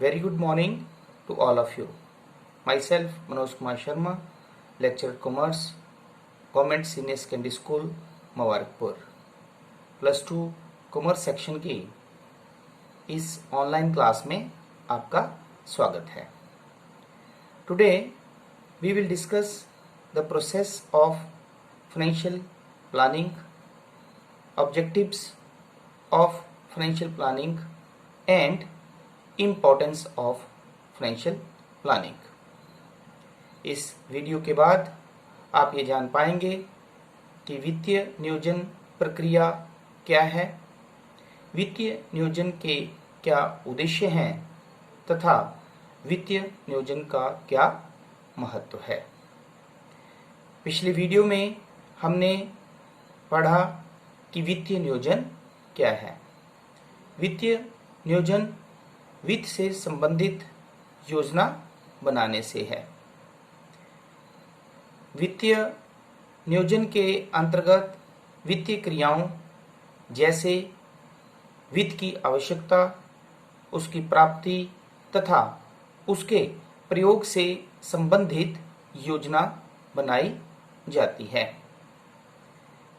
Very good morning to all of you. Myself Manoj Kumar Sharma, lecturer Commerce, Government Senior Secondary School, Mubarakpur. +2 commerce section की इस online class में आपका स्वागत है। Today we will discuss the process of financial planning, objectives of financial planning and importance of financial planning. इस video के बाद आप ये जान पाएंगे कि वित्तीय नियोजन प्रक्रिया क्या है, वित्तीय नियोजन के क्या उद्देश्य हैं तथा वित्तीय नियोजन का क्या महत्व है। पिछले वीडियो में हमने पढ़ा कि वित्तीय नियोजन क्या है। वित्तीय नियोजन वित्त से संबंधित योजना बनाने से है। वित्तीय नियोजन के अंतर्गत वित्तीय क्रियाओं जैसे वित्त की आवश्यकता, उसकी प्राप्ति तथा उसके प्रयोग से संबंधित योजना बनाई जाती है।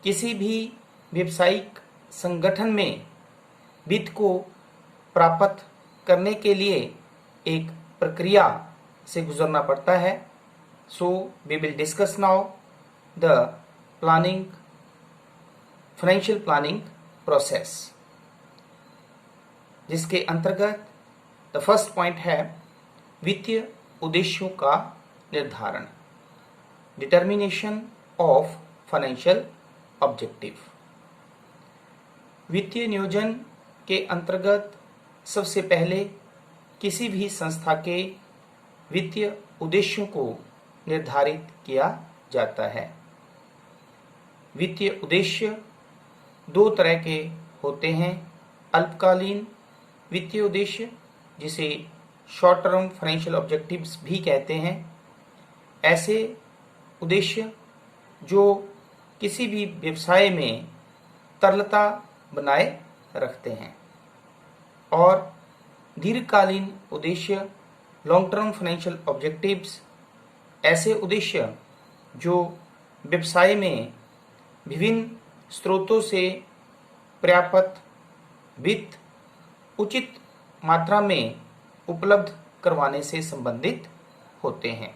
किसी भी व्यावसायिक संगठन में वित्त को प्राप्त करने के लिए एक प्रक्रिया से गुजरना पड़ता है। So we will discuss now the planning, financial planning process, जिसके अंतर्गत द फर्स्ट पॉइंट है वित्तीय उद्देश्यों का निर्धारण, डिटर्मिनेशन ऑफ फाइनेंशियल ऑब्जेक्टिव। वित्तीय नियोजन के अंतर्गत सबसे पहले किसी भी संस्था के वित्तीय उद्देश्यों को निर्धारित किया जाता है। वित्तीय उद्देश्य दो तरह के होते हैं। अल्पकालीन वित्तीय उद्देश्य, जिसे शॉर्ट टर्म फाइनेंशियल ऑब्जेक्टिव्स भी कहते हैं, ऐसे उद्देश्य जो किसी भी व्यवसाय में तरलता बनाए रखते हैं। और दीर्घकालीन उद्देश्य लॉन्ग टर्म फाइनेंशियल ऑब्जेक्टिव्स, ऐसे उद्देश्य जो व्यवसाय में विभिन्न स्रोतों से पर्याप्त वित्त उचित मात्रा में उपलब्ध करवाने से संबंधित होते हैं।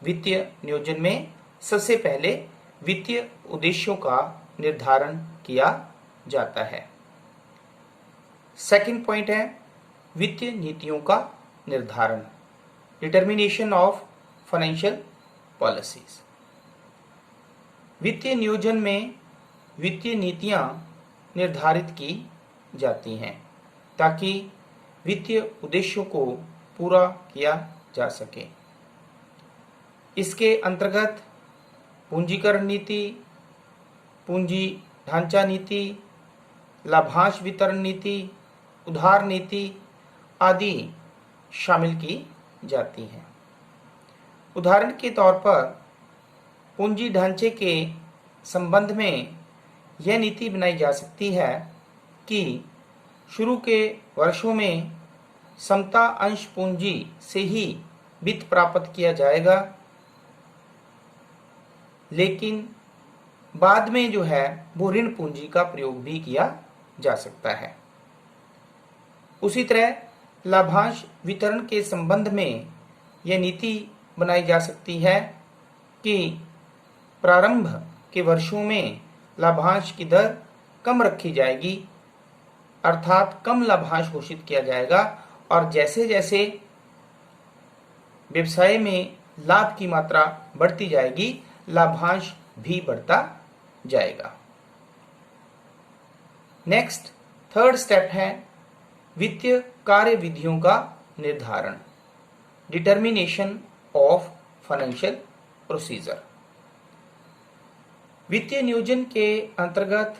वित्तीय नियोजन में सबसे पहले वित्तीय उद्देश्यों का निर्धारण किया जाता है। सेकंड पॉइंट है वित्तीय नीतियों का निर्धारण, डिटर्मिनेशन ऑफ फाइनेंशियल पॉलिसीज। वित्तीय नियोजन में वित्तीय नीतियां निर्धारित की जाती हैं ताकि वित्तीय उद्देश्यों को पूरा किया जा सके। इसके अंतर्गत पूंजीकरण नीति, पूंजी ढांचा नीति, लाभांश वितरण नीति, उधार नीति आदि शामिल की जाती हैं। उदाहरण के तौर पर पूंजी ढांचे के संबंध में यह नीति बनाई जा सकती है कि शुरू के वर्षों में समता अंश पूंजी से ही वित्त प्राप्त किया जाएगा, लेकिन बाद में जो है वो ऋण पूंजी का प्रयोग भी किया जा सकता है। उसी तरह लाभांश वितरण के संबंध में यह नीति बनाई जा सकती है कि प्रारंभ के वर्षों में लाभांश की दर कम रखी जाएगी, अर्थात कम लाभांश घोषित किया जाएगा, और जैसे जैसे व्यवसाय में लाभ की मात्रा बढ़ती जाएगी, लाभांश भी बढ़ता जाएगा। नेक्स्ट, थर्ड स्टेप है वित्तीय कार्यविधियों का निर्धारण, डिटर्मिनेशन ऑफ फाइनेंशियल प्रोसीजर। वित्तीय नियोजन के अंतर्गत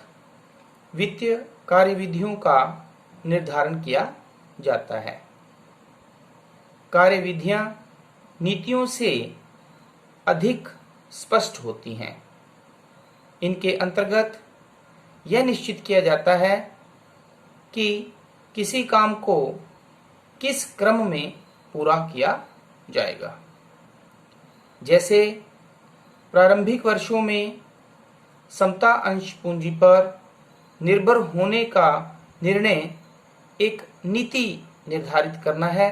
वित्तीय कार्यविधियों का निर्धारण किया जाता है। कार्यविधियां नीतियों से अधिक स्पष्ट होती हैं। इनके अंतर्गत यह निश्चित किया जाता है कि किसी काम को किस क्रम में पूरा किया जाएगा। जैसे प्रारंभिक वर्षों में समता अंश पूंजी पर निर्भर होने का निर्णय एक नीति निर्धारित करना है,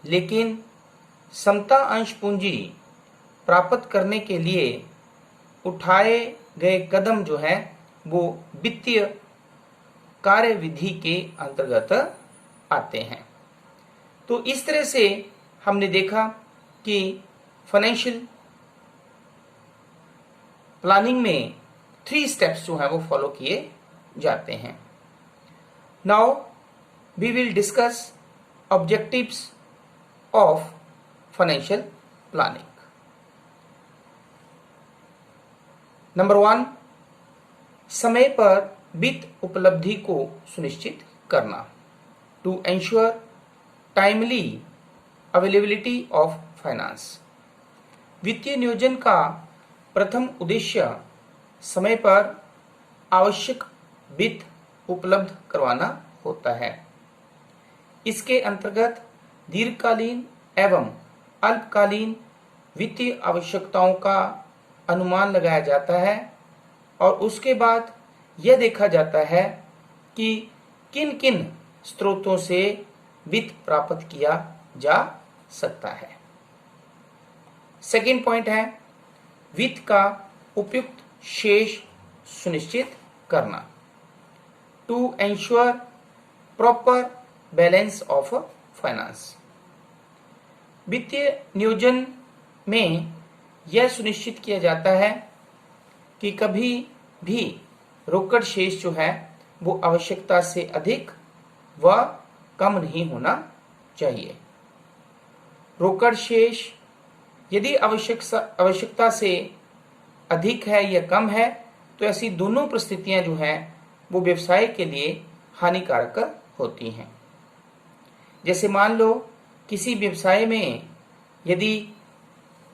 लेकिन समता अंश पूंजी प्राप्त करने के लिए उठाए गए कदम जो है वो वित्तीय कार्यविधि के अंतर्गत आते हैं। तो इस तरह से हमने देखा कि फाइनेंशियल प्लानिंग में 3 स्टेप्स जो है वो फॉलो किए जाते हैं। Now we will discuss objectives of financial planning. Number 1, समय पर वित्त उपलब्धि को सुनिश्चित करना, to ensure timely availability of finance. वित्तीय नियोजन का प्रथम उद्देश्य समय पर आवश्यक वित्त उपलब्ध करवाना होता है। इसके अंतर्गत दीर्घकालीन एवं अल्पकालीन वित्तीय आवश्यकताओं का अनुमान लगाया जाता है और उसके बाद यह देखा जाता है कि किन किन स्रोतों से वित्त प्राप्त किया जा सकता है। सेकेंड पॉइंट है वित्त का उपयुक्त शेष सुनिश्चित करना, to ensure proper balance of finance. वित्तीय नियोजन में यह सुनिश्चित किया जाता है कि कभी भी रोकड़ शेष जो है वो आवश्यकता से अधिक व कम नहीं होना चाहिए। रोकड़ शेष यदि आवश्यकता से अधिक है या कम है तो ऐसी दोनों परिस्थितियां जो हैं वो व्यवसाय के लिए हानिकारक होती हैं। जैसे मान लो किसी व्यवसाय में यदि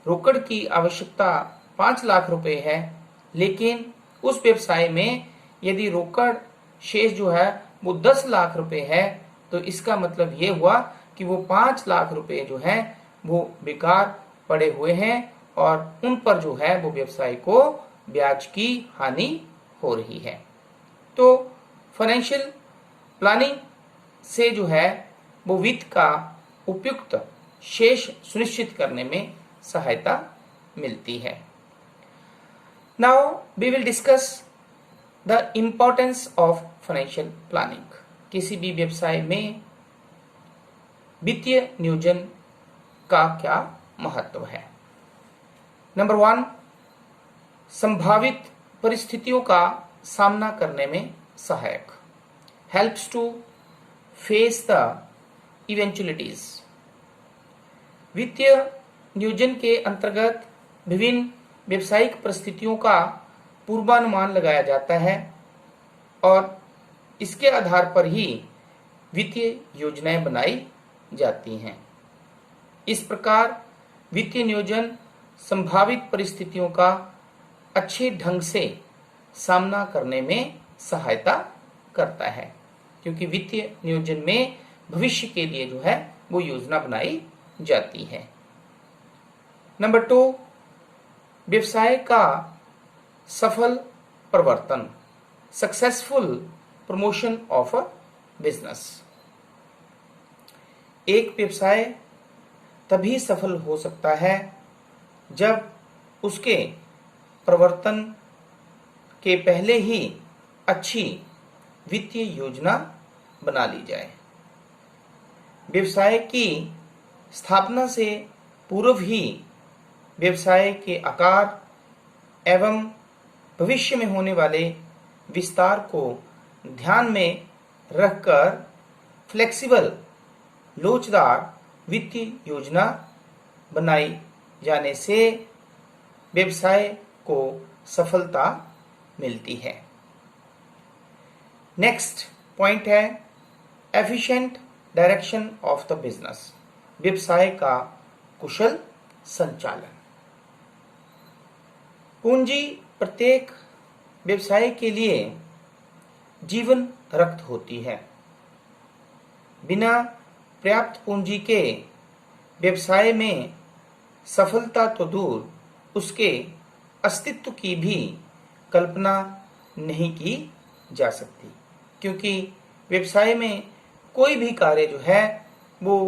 रोकड़ की आवश्यकता 5 लाख रुपए है, लेकिन उस व्यवसाय में यदि रोकड़ शेष जो है वो 10 लाख रुपए है, तो इसका मतलब ये हुआ कि वो 5 लाख रुपए जो है वो बेकार पड़े हुए हैं और उन पर जो है वो व्यवसाय को ब्याज की हानि हो रही है। तो फाइनेंशियल प्लानिंग से जो है वो वित्त का उपयुक्त शेष सुनिश्चित करने में सहायता मिलती है। Now we will discuss the importance of financial planning. किसी भी व्यवसाय में वित्तीय नियोजन का क्या महत्व है। नंबर 1, संभावित परिस्थितियों का सामना करने में सहायक, हेल्प्स टू फेस द इवेंचुअलिटीज। वित्तीय नियोजन के अंतर्गत विभिन्न व्यावसायिक परिस्थितियों का पूर्वानुमान लगाया जाता है और इसके आधार पर ही वित्तीय योजनाएं बनाई जाती हैं। इस प्रकार वित्तीय नियोजन संभावित परिस्थितियों का अच्छे ढंग से सामना करने में सहायता करता है, क्योंकि वित्तीय नियोजन में भविष्य के लिए जो है वो योजना बनाई जाती है। नंबर 2, व्यवसाय का सफल प्रवर्तन, successful promotion of a business. एक व्यवसाय तभी सफल हो सकता है जब उसके प्रवर्तन के पहले ही अच्छी वित्तीय योजना बना ली जाए। व्यवसाय की स्थापना से पूर्व ही व्यवसाय के आकार एवं भविष्य में होने वाले विस्तार को ध्यान में रखकर फ्लेक्सिबल लोचदार वित्तीय योजना बनाई जाने से व्यवसाय को सफलता मिलती है। नेक्स्ट पॉइंट है efficient direction of the business, व्यवसाय का कुशल संचालन। पूंजी प्रत्येक व्यवसाय के लिए जीवन रक्त होती है। बिना पर्याप्त पूंजी के व्यवसाय में सफलता तो दूर, उसके अस्तित्व की भी कल्पना नहीं की जा सकती, क्योंकि व्यवसाय में कोई भी कार्य जो है वो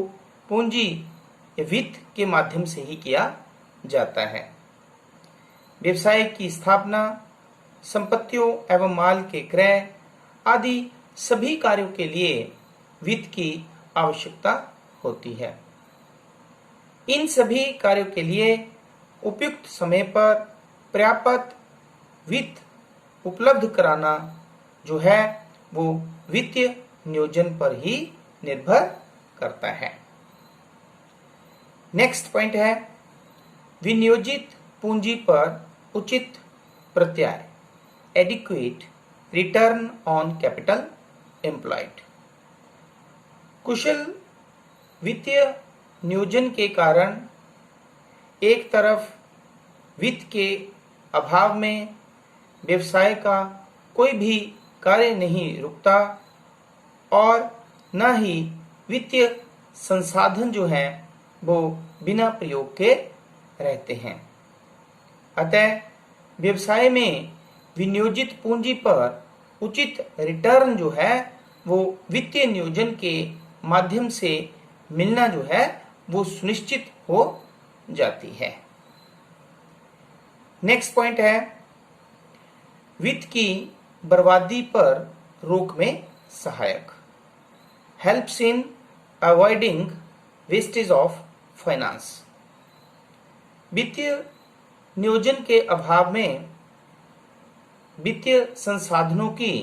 पूंजी या वित्त के माध्यम से ही किया जाता है। व्यवसाय की स्थापना, संपत्तियों एवं माल के क्रय आदि सभी कार्यों के लिए वित्त की आवश्यकता होती है। इन सभी कार्यों के लिए उपयुक्त समय पर पर्याप्त वित्त उपलब्ध कराना जो है वो वित्तीय नियोजन पर ही निर्भर करता है। नेक्स्ट पॉइंट है विनियोजित पूंजी पर उचित प्रत्याय, adequate return on capital employed. कुशल वित्तीय नियोजन के कारण एक तरफ वित्त के अभाव में व्यवसाय का कोई भी कार्य नहीं रुकता और न ही वित्तीय संसाधन जो है वो बिना प्रयोग के रहते हैं। अतः व्यवसाय में विनियोजित पूंजी पर उचित रिटर्न जो है वो वित्तीय नियोजन के माध्यम से मिलना जो है वो सुनिश्चित हो जाती है। नेक्स्ट पॉइंट है वित्त की बर्बादी पर रोक में सहायक, helps in avoiding wastage of finance. वित्तीय नियोजन के अभाव में वित्तीय संसाधनों की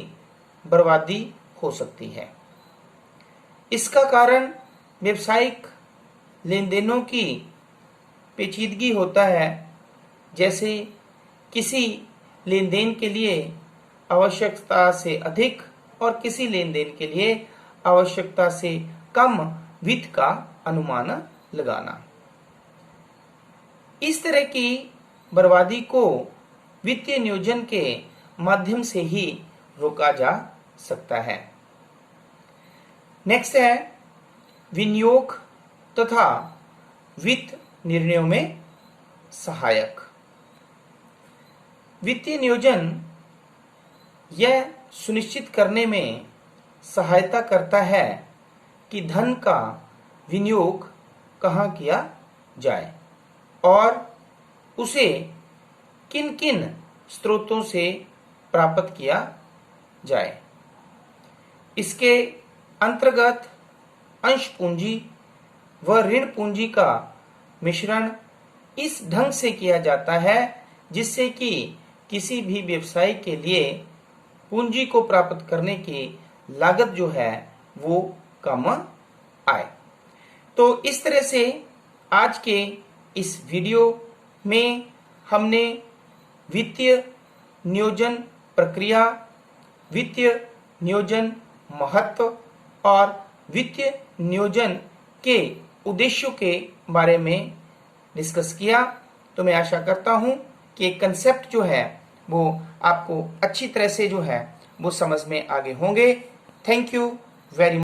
बर्बादी हो सकती है। इसका कारण व्यावसायिक लेन देनों की पेचीदगी होता है, जैसे किसी लेन देन के लिए आवश्यकता से अधिक और किसी लेन देन के लिए आवश्यकता से कम वित्त का अनुमान लगाना। इस तरह की बर्बादी को वित्तीय नियोजन के माध्यम से ही रोका जा सकता है। नेक्स्ट है विनियोग तथा वित्त निर्णयों में सहायक। वित्तीय नियोजन यह सुनिश्चित करने में सहायता करता है कि धन का विनियोग कहाँ किया जाए और उसे किन किन स्रोतों से प्राप्त किया जाए। इसके अंतर्गत अंश पूंजी व ऋण पूंजी का मिश्रण इस ढंग से किया जाता है जिससे कि किसी भी व्यवसाय के लिए पूंजी को प्राप्त करने की लागत जो है वो कम आए। तो इस तरह से आज के इस वीडियो में हमने वित्तीय नियोजन प्रक्रिया, वित्तीय नियोजन महत्व और वित्तीय नियोजन के उद्देश्यों के बारे में डिस्कस किया। तो मैं आशा करता हूं कि कंसेप्ट जो है वो आपको अच्छी तरह से जो है वो समझ में आगे होंगे। Thank you very much.